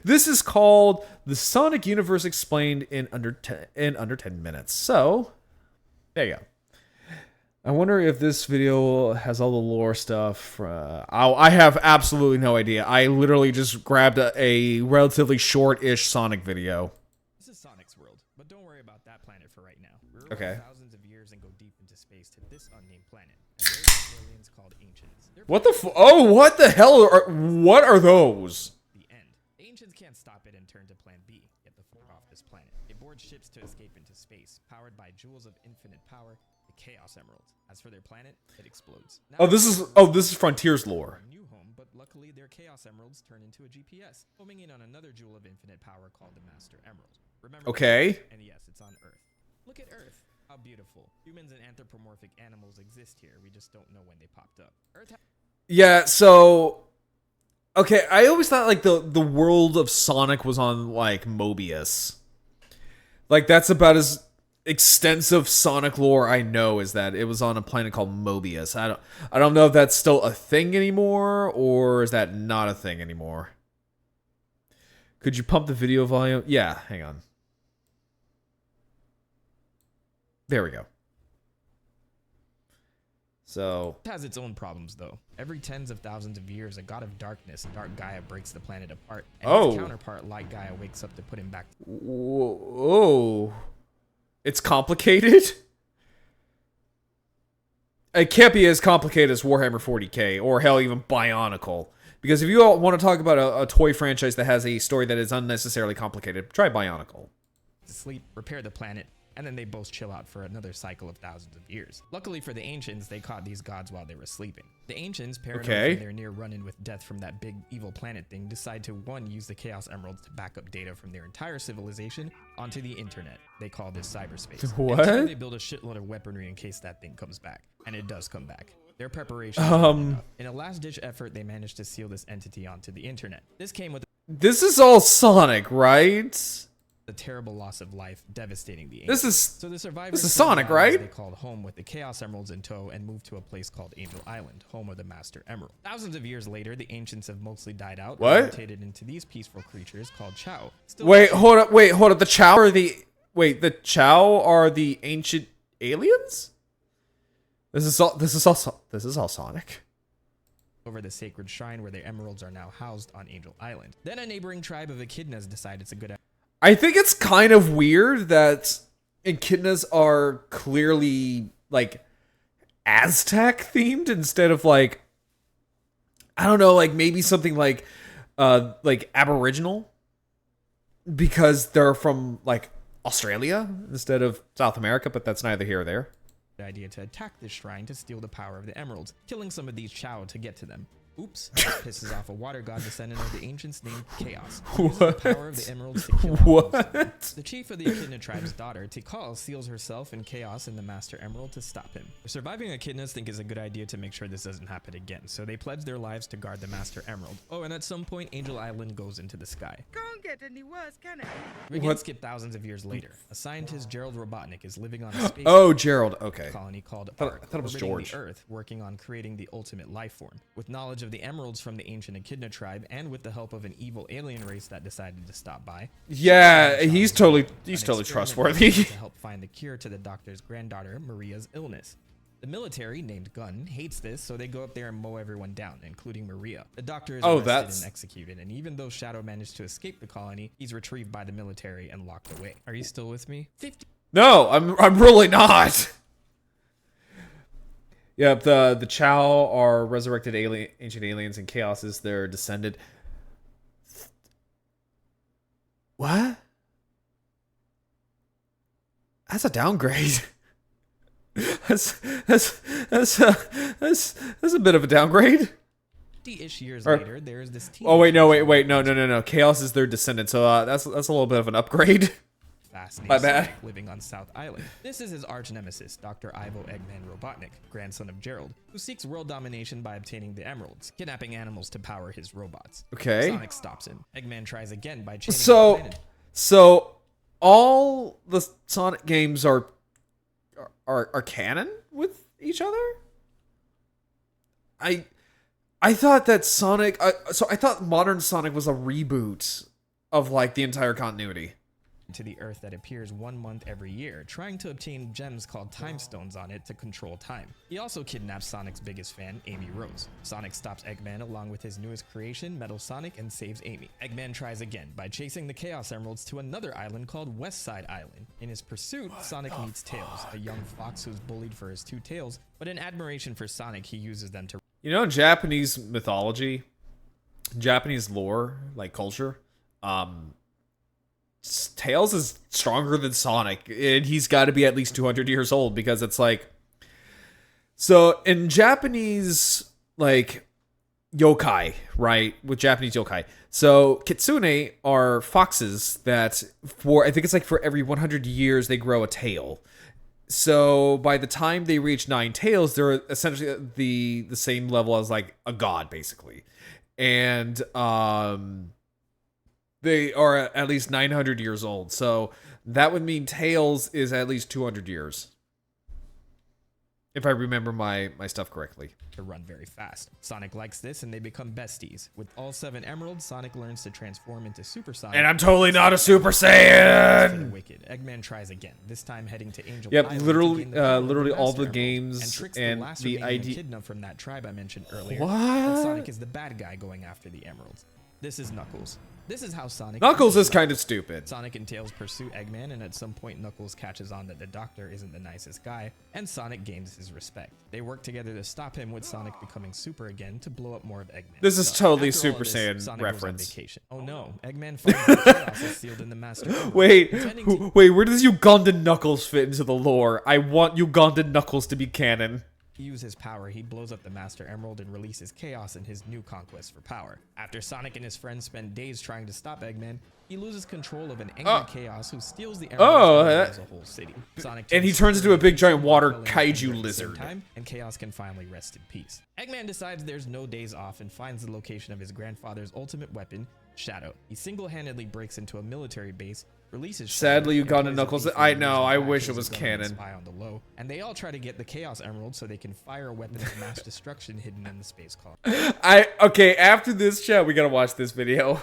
This is called the Sonic Universe Explained in under 10 minutes. So, there you go. I wonder if this video has all the lore stuff. I have absolutely no idea. I literally just grabbed a relatively short-ish Sonic video. This is Sonic's world, but don't worry about that planet for right now. We're Okay. thousands of years and go deep into space to this unnamed planet. And there's aliens called ancients. What the what the hell what are those? The end. The ancients can't stop it and turn to Plan B, get the fuck off this planet. They board ships to escape into space, powered by jewels of infinite power, the Chaos Emeralds. As for their planet, it explodes. Now, This is Frontier's lore. a new home, but luckily their Chaos Emeralds turn into a GPS, homing in on another jewel of infinite power called the Master Emerald. Remember? Okay. And yes, it's on Earth. Look at Earth. How beautiful. Humans and anthropomorphic animals exist here. We just don't know when they popped up. Yeah, so okay, I always thought like the world of Sonic was on like Mobius. Like that's about as extensive Sonic lore I know, is that it was on a planet called Mobius. I don't know if that's still a thing anymore, or is that not a thing anymore. Could you pump the video volume? Yeah, hang on. There we go. So It has its own problems, though. Every tens of thousands of years, a god of darkness, Dark Gaia, breaks the planet apart, and his counterpart, Light Gaia, wakes up to put him back. Whoa. It's complicated? It can't be as complicated as Warhammer 40k, or hell, even Bionicle. Because if you all want to talk about a toy franchise that has a story that is unnecessarily complicated, try Bionicle. To sleep, repair the planet, and then they both chill out for another cycle of thousands of years. Luckily for the ancients, they caught these gods while they were sleeping. The ancients, paranoid from their near run-in with death from that big evil planet thing, decide to use the Chaos Emeralds to back up data from their entire civilization onto the internet. They call this cyberspace. What? And they build a shitload of weaponry in case that thing comes back. And it does come back. Their preparation in a last-ditch effort, they managed to seal this entity onto the internet. This came with This is all Sonic, right? the terrible loss of life, devastating the ancients. So the survivors this is Sonic, right? They called home with the Chaos Emeralds in tow and moved to a place called Angel Island, home of the Master Emerald. Thousands of years later, the ancients have mostly died out and mutated into these peaceful creatures called Chao. Hold up. The Chao are the Chao are the ancient aliens? This is all Sonic. Over the sacred shrine where their emeralds are now housed on Angel Island. Then a neighboring tribe of echidnas decided it's a good idea. I think it's kind of weird that echidnas are clearly like Aztec themed instead of like, I don't know, like maybe something like Aboriginal, because they're from like Australia instead of South America, but that's neither here or there. Idea to attack this shrine to steal the power of the emeralds, killing some of these Chao to get to them. Oops, that pisses off a water god descendant of the ancients named Chaos, who uses the power of the emeralds to kill off most of them. The chief of the Echidna tribe's daughter, Tikal, seals herself and Chaos in the Master Emerald to stop him. The surviving Echidnas think it's a good idea to make sure this doesn't happen again, so they pledge their lives to guard the Master Emerald. Oh, and at some point, Angel Island goes into the sky. Can't get any worse, can it? We can skip thousands of years later. A scientist, Gerald Robotnik, is living on a space Gerald, okay. colony called I Ark, thought it was orbiting George. the Earth, working on creating the ultimate life form. With knowledge of the emeralds from the ancient Echidna tribe, and with the help of an evil alien race that decided to stop by. Yeah, he's totally trustworthy. To help find the cure to the doctor's granddaughter Maria's illness. The military, named Gunn, hates this, so they go up there and mow everyone down, including Maria. The doctor is arrested and executed, and even though Shadow managed to escape the colony, he's retrieved by the military and locked away. Are you still with me? No, I'm really not. Yep, the Chao are resurrected ancient aliens, and Chaos is their descendant. What? That's a downgrade. That's a bit of a downgrade. 50-ish years later, there's this team. Oh wait, no. Chaos is their descendant, so that's a little bit of an upgrade. My bad. Living on South Island. This is his arch nemesis, Dr. Ivo Eggman Robotnik, grandson of Gerald, who seeks world domination by obtaining the emeralds, kidnapping animals to power his robots. Okay. Sonic stops him. Eggman tries again by chaining the planet. So all the Sonic games are canon with each other? I thought that Sonic, I thought modern Sonic was a reboot of like the entire continuity. To the Earth that appears 1 month every year, trying to obtain gems called time stones on it to control time. He also kidnaps Sonic's biggest fan, Amy Rose. Sonic stops Eggman along with his newest creation, Metal Sonic, and saves Amy. Eggman tries again by chasing the Chaos Emeralds to another island called West Side Island. In his pursuit, Sonic meets Tails, a young fox who's bullied for his 2 tails, but in admiration for Sonic, he uses them to... You know, in Japanese mythology, Japanese lore, like culture, Tails is stronger than Sonic, and he's got to be at least 200 years old, because it's like, so in Japanese, like, yokai, right, with Japanese yokai, so kitsune are foxes that I think it's like for every 100 years they grow a tail. So by the time they reach 9 tails, they're essentially the same level as like a god, basically. And they are at least 900 years old. So that would mean Tails is at least 200 years. If I remember my stuff correctly. To run very fast. Sonic likes this and they become besties. With all 7 emeralds, Sonic learns to transform into Super Sonic. And I'm totally not a Super For the Saiyan! wicked. Eggman tries again, this time heading to Angel Yep, Island literally, to gain the power of literally the all Master the Emerald, games tricks and last the remaining idea. echidna from that tribe I mentioned earlier. What? And Sonic is the bad guy going after the emeralds. This is Knuckles. This is how Sonic... Knuckles is kind of stupid. Sonic and Tails pursue Eggman, and at some point Knuckles catches on that the Doctor isn't the nicest guy, and Sonic gains his respect. They work together to stop him, with Sonic becoming super again to blow up more of Eggman. This is So, totally after all Super of this, Saiyan Sonic goes on reference. vacation. Oh no, Eggman finds the chaos is sealed in the Master Emerald. Wait, Intending to where does Ugandan Knuckles fit into the lore? I want Ugandan Knuckles to be canon. use his power, he blows up the Master Emerald and releases chaos in his new conquest for power. After Sonic and his friends spend days trying to stop Eggman, he loses control of an angry Chaos who steals the emerald and as a whole city. Sonic And he turns into a big giant water killing kaiju Eggman at the same lizard. time, and Chaos can finally rest in peace. Eggman decides there's no days off and finds the location of his grandfather's ultimate weapon, Shadow. He single-handedly breaks into a military base, releases Sadly, Shadow, Ugandan employs a Knuckles- thief I named know, I Jack wish as it a was government canon. spy on the low, and they all try to get the Chaos Emerald so they can fire a weapon of mass destruction hidden in the space car. Okay, after this chat, we gotta watch this video.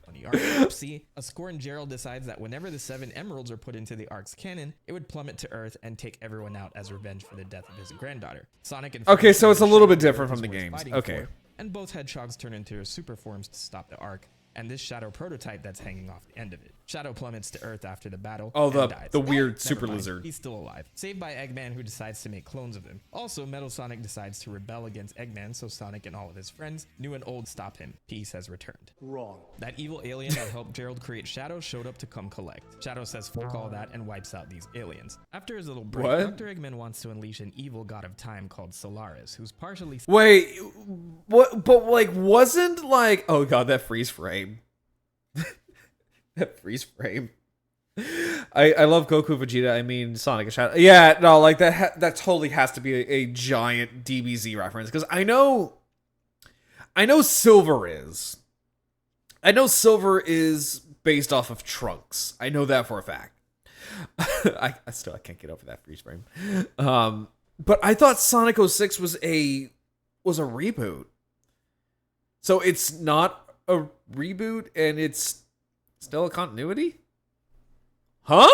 On the Ark Oopsie, a Scorn Gerald decides that whenever the 7 emeralds are put into the Ark's cannon, it would plummet to Earth and take everyone out as revenge for the death of his granddaughter. Sonic and Okay, so it's a little bit Shadow different is from the worth games. fighting Okay. for, and both hedgehogs turn into their super forms to stop the Ark, and this Shadow prototype that's hanging off the end of it. Shadow plummets to Earth after the battle. Oh, and dies. the weird Never super mind, lizard. He's still alive. Saved by Eggman, who decides to make clones of him. Also, Metal Sonic decides to rebel against Eggman, so Sonic and all of his friends, new and old, stop him. Peace has returned. Wrong. That evil alien that helped Gerald create Shadow showed up to come collect. Shadow says fuck all that and wipes out these aliens. After his little break, What? Dr. Eggman wants to unleash an evil god of time called Solaris, who's partially... Wait, what? But like, wasn't like, oh god, that freeze frame. That freeze frame. I love Goku, Vegeta. I mean Sonic and Shadow. Yeah, no, like that totally has to be a giant DBZ reference, because I know Silver is. I know Silver is based off of Trunks. I know that for a fact. I can't get over that freeze frame. But I thought Sonic 06 was a reboot. So it's not a reboot and it's still a continuity? Huh?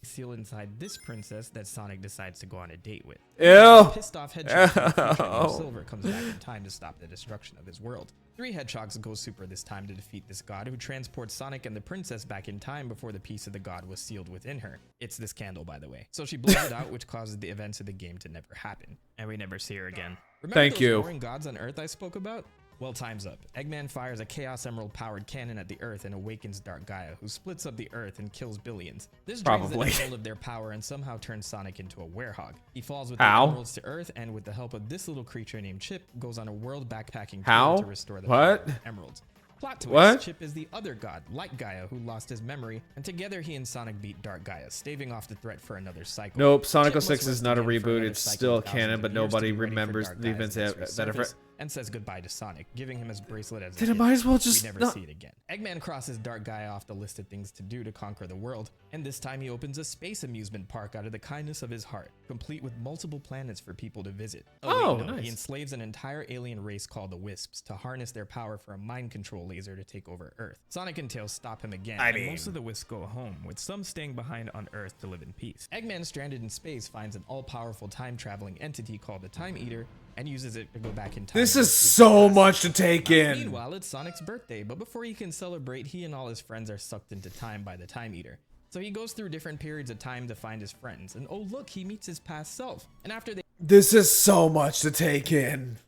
seal inside this princess that Sonic decides to go on a date with. Ew. Pissed off hedgehog from the future named Ew. Silver comes back in time to stop the destruction of his world. 3 hedgehogs go super this time to defeat this god who transports Sonic and the princess back in time before the piece of the god was sealed within her. It's this candle, by the way. So she blows it out, which causes the events of the game to never happen. And we never see her again. Remember Thank those you. warring gods on Earth I spoke about? Well, time's up. Eggman fires a Chaos Emerald powered cannon at the Earth and awakens Dark Gaia, who splits up the Earth and kills billions. This drains the Probably. emerald of their power and somehow turns Sonic into a werehog. He falls with How? the emeralds to Earth and with the help of this little creature named Chip, goes on a world backpacking How? tour to restore the What? power of the emeralds. Plot twist, What? Chip is the other god, Light Gaia, who lost his memory, and together he and Sonic beat Dark Gaia, staving off the threat for another cycle. Nope, Sonic Chip must 06 is rest not a again for reboot. another It's cycle still of thousands canon, of but years to nobody be ready for remembers Dark the Gaia's events next that are. resurface. and says goodbye to Sonic, giving him his bracelet as a Then it gift. might as well We just never not. see it again. Eggman crosses Dark Guy off the list of things to do to conquer the world, and this time he opens a space amusement park out of the kindness of his heart, complete with multiple planets for people to visit. Oh, wait, no, nice. He enslaves an entire alien race called the Wisps to harness their power for a mind control laser to take over Earth. Sonic and Tails stop him again, and most of the Wisps go home, with some staying behind on Earth to live in peace. Eggman, stranded in space, finds an all-powerful time-traveling entity called the Time Eater, and uses it to go back in time. This to is escape so the past. much to take in. Meanwhile, it's Sonic's birthday, but before he can celebrate, he and all his friends are sucked into time by the Time Eater. So he goes through different periods of time to find his friends, and oh look, he meets his past self. And after This is so much to take in.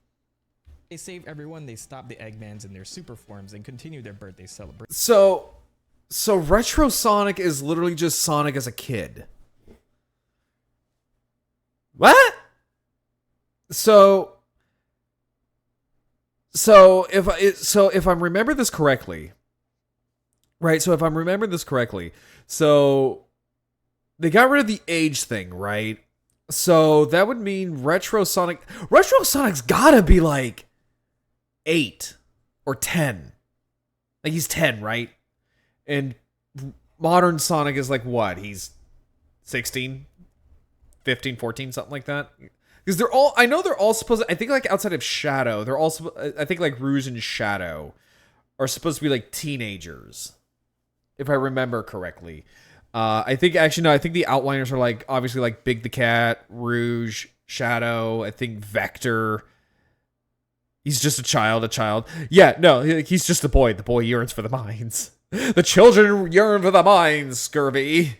they save everyone, they stop the Eggmans in their super forms and continue their birthday celebration. So Retro Sonic is literally just Sonic as a kid. What? So if I'm remembering this correctly, right? So if I'm remembering this correctly, so they got rid of the age thing, right? So that would mean Retro Sonic's gotta be like 8 or 10. Like he's 10, right? And modern Sonic is like what? He's 16, 15, 14, something like that. Because I know they're all supposed to, I think like outside of Shadow, they're all, I think like Rouge and Shadow are supposed to be like teenagers. If I remember correctly. I think the outliners are like, obviously like Big the Cat, Rouge, Shadow, I think Vector. He's just a child. Yeah, no, he's just a boy. The boy yearns for the mines. The children yearn for the mines, Scurvy.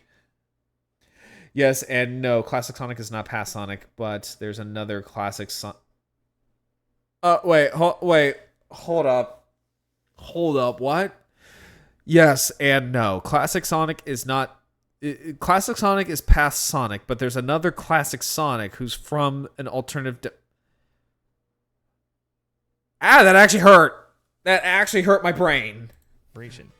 Yes, and no, Classic Sonic is not past Sonic, but there's another classic Sonic. Hold up, what? Yes and no. Classic Sonic is not. Classic Sonic is past Sonic, but there's another classic Sonic who's from an alternative. That actually hurt. That actually hurt my brain.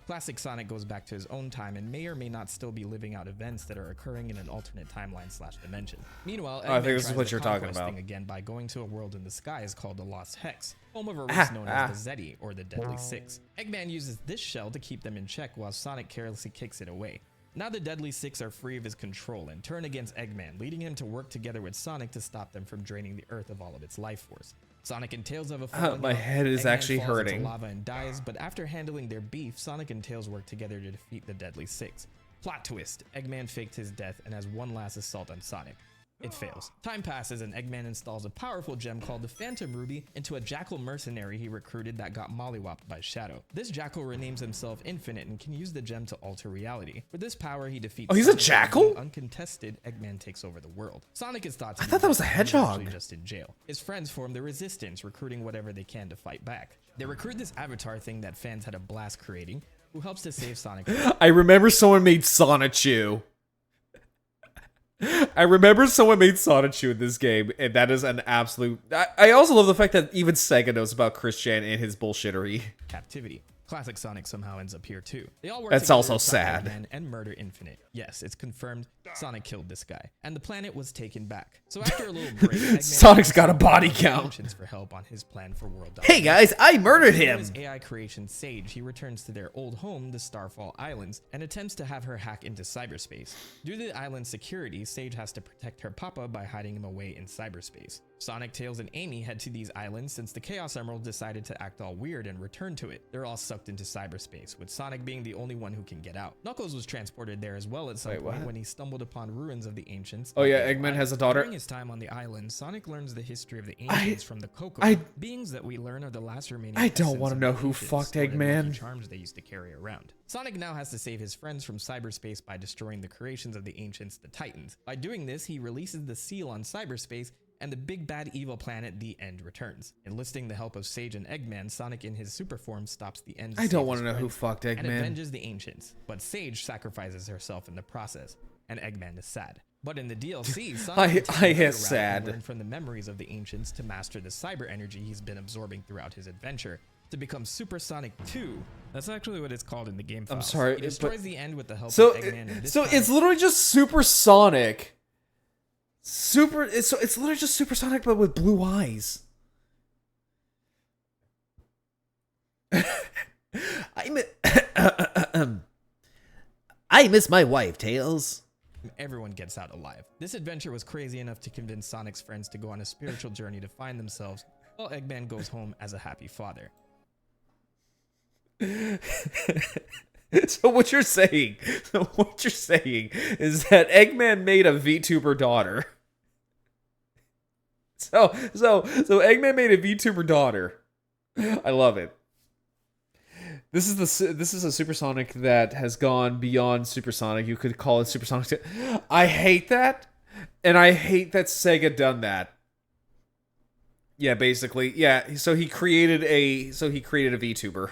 Classic Sonic goes back to his own time and may or may not still be living out events that are occurring in an alternate timeline/dimension. Meanwhile, I think Eggman this is tries what the you're talking conquest about. thing again by going to a world in the skies called the Lost Hex, home of a race known as the Zeti, or the Deadly Six. Eggman uses this shell to keep them in check while Sonic carelessly kicks it away. Now the Deadly Six are free of his control and turn against Eggman, leading him to work together with Sonic to stop them from draining the Earth of all of its life force. Sonic and Tails have a falling My out. head is Eggman actually falls into hurting. lava and dies, but after handling their beef, Sonic and Tails work together to defeat the Deadly Six. Plot twist, Eggman faked his death and has one last assault on Sonic. It fails. Time passes and Eggman installs a powerful gem called the Phantom Ruby into a jackal mercenary he recruited that got mollywopped by Shadow. This jackal renames himself Infinite and can use the gem to alter reality. With this power, he defeats Oh, he's a Sonic, and jackal? being uncontested, Eggman takes over the world. Sonic is thought to I thought that was a hedgehog. actually just in jail. His friends form the Resistance, recruiting whatever they can to fight back. They recruit this avatar thing that fans had a blast creating, who helps to save Sonic. I remember someone made Sonichu. I remember someone made Sonichu in this game, and that is an absolute. I also love the fact that even Sega knows about Christian and his bullshittery. Captivity. Classic Sonic somehow ends up here too. They all work That's together also to stop sad. Eggman and murder Infinite. Yes, it's confirmed Sonic killed this guy, and the planet was taken back. So after a little break, Eggman Sonic's got a body count. Dimensions for help on his plan for world Hey domination. guys, I murdered Through him. his AI creation Sage, he returns to their old home, the Starfall Islands, and attempts to have her hack into cyberspace. Due to the island's security, Sage has to protect her papa by hiding him away in cyberspace. Sonic, Tails, and Amy head to these islands since the Chaos Emerald decided to act all weird and return to it. They're all sucked into cyberspace, with Sonic being the only one who can get out. Knuckles was transported there as well at some point what? when he stumbled upon ruins of the ancients. Oh yeah, Eggman has a daughter. During his time on the island, Sonic learns the history of the ancients from the Coco, beings that we learn are the last remaining. I don't essence wanna of know the who ancients, fucked stored in lucky Eggman. charms they used to carry around. Sonic now has to save his friends from cyberspace by destroying the creations of the ancients, the Titans. By doing this, he releases the seal on cyberspace, and the big bad evil planet, the End, returns. Enlisting the help of Sage and Eggman, Sonic in his super form stops the End. I don't want to know who fucked and Eggman. avenges the ancients, but Sage sacrifices herself in the process, and Eggman is sad. But in the DLC, Sonic I continues is to route and sad. learn from the memories of the ancients to master the cyber energy he's been absorbing throughout his adventure to become Super Sonic 2. That's actually what it's called in the game files. sorry, He destroys the End with the help So, of Eggman. And this so time, it's literally just Super Sonic. It's literally just Super Sonic, but with blue eyes. I miss my wife, Tails. Everyone gets out alive. This adventure was crazy enough to convince Sonic's friends to go on a spiritual journey to find themselves, while Eggman goes home as a happy father. So what you're saying is that Eggman made a VTuber daughter. So Eggman made a VTuber daughter. I love it. This is a supersonic that has gone beyond supersonic. You could call it supersonic. I hate that, and I hate that Sega done that. Yeah, basically, yeah. So he created a VTuber.